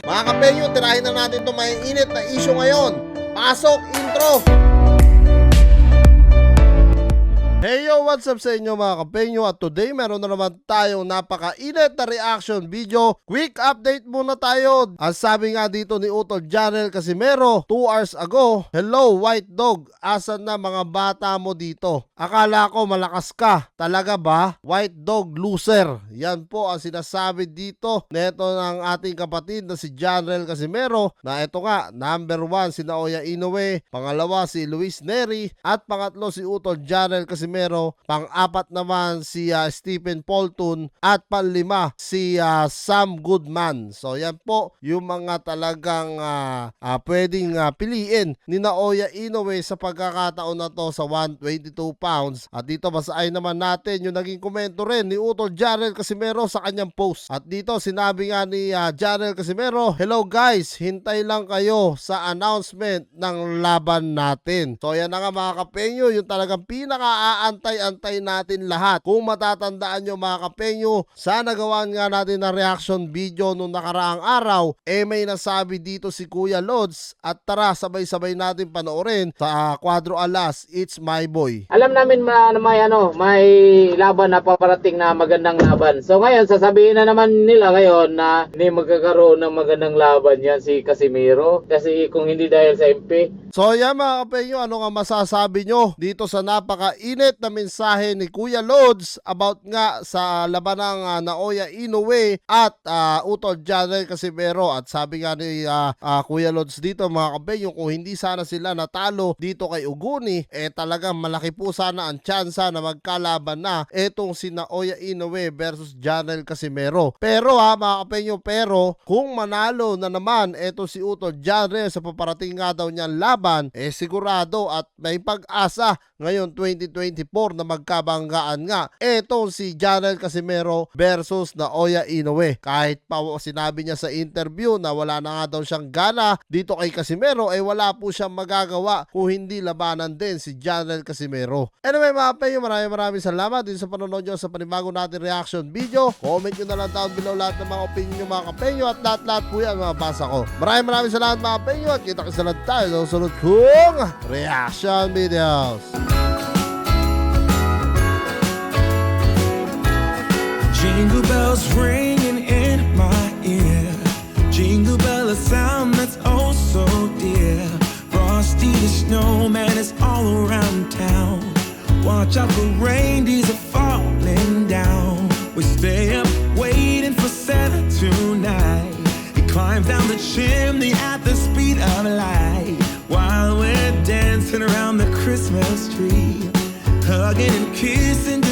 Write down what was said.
Mga kapenyo, tirahin na natin itong may init na issue ngayon. Pasok, intro! Hey yo, what's up sa inyo mga kapenyo? At today meron na naman tayong napakainit na reaction video. Quick update muna tayo. Ang sabi nga dito ni Utol Janel Casimero 2 hours ago, "Hello white dog, asan na mga bata mo dito? Akala ko malakas ka. Talaga ba? White dog loser." Yan po ang sinasabi dito neto ng ating kapatid na si Janel Casimero, na ito nga, number 1 si Naoya Inoue, pangalawa si Luis Neri, at pangatlo si Utol Janel Casimero, pang-apat naman si Stephen Polton, at panlima si Sam Goodman. So yan po yung mga talagang pwedeng piliin ni Naoya Inoue sa pagkakataon na to sa 122 pounds. At dito basahin naman natin yung naging komento rin ni Utol Janel Casimero sa kanyang post. At dito sinabi nga ni Janel Casimero, "Hello guys, hintay lang kayo sa announcement ng laban natin." So yan na nga mga kapenyo, yung talagang pinaka-aantay-antay natin lahat. Kung matatandaan nyo mga kapenyo, sa nagawan nga natin na reaction video nung nakaraang araw, may nasabi dito si Kuya Lods, at tara sabay-sabay natin panoorin sa Quadro Alas, It's My Boy. Alam namin may laban na paparating na magandang laban. So ngayon, sasabihin na naman nila ngayon na hindi magkakaroon ng magandang laban yan si Casimero. Kasi kung hindi dahil sa MP. So yan mga kapenyo, ano nga masasabi nyo dito sa napakainit na mensahe ni Kuya Lods about nga sa laban ng Naoya Inoue at Utol Janel Casimero? At sabi nga ni Kuya Lods dito mga kapenyo, kung hindi sana sila natalo dito kay Uguni, talagang malaki po sana ang tsansa na magkalaban na etong si Naoya Inoue versus Janel Casimero. Pero mga kapenyo, pero kung manalo na naman eto si Utol Janel sa paparating nga daw niyang laban, sigurado at may pag-asa ngayon 2024 na magkabanggaan nga etong si Janel Casimero versus Naoya Inoue. Kahit pa sinabi niya sa interview na wala na nga daw siyang gana dito kay Casimero, wala po siyang magagawa kung hindi labanan din si Janel Casimero. Anyway mga kapenyo, maraming salamat din sa panonood nyo sa panibago natin reaction video. Comment nyo na lang down below lahat ng mga opinion nyo mga kapenyo, at lahat po yan mabasa ko. Maraming salamat mga kapenyo, at kita-kita lang tayo sa susunod kong reaction videos. Jingle bells ringing in my ear. Jingle bell, a sound that's oh so dear. Frosty the snowman is all around town. Watch out for reindeers are falling down. We stay up waiting for Santa tonight. He climbs down the chimney at the speed of light, while we're dancing around the Christmas tree, hugging and kissing